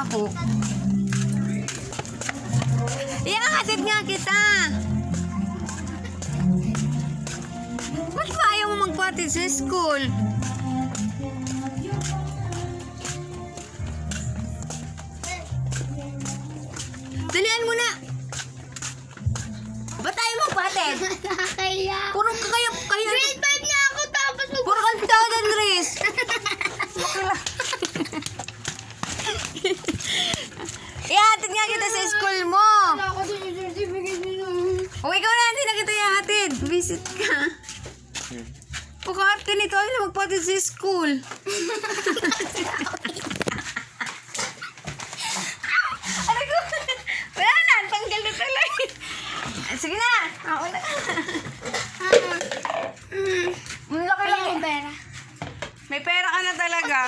ako. Iangatid nga kita. Ba't ba ayaw mo magpatid sa school? Dalian mo na. Ba't ayaw mo magpatid? Nakakaya. Puro ka kaya. Grade 5 na ako tapos Puro kanta, Andres. Ihatid nga kita sa school mo. wala ako din yung certificate nila. O ikaw na, hindi na kita ihatid. Visit ka. Pagkakarte nito, ay na magpatid sa school. Aray ko. Wala na, tanggal na tuloy. Sige na. Ako na. Ang laki lang. Wala akong pera. May pera ka na talaga.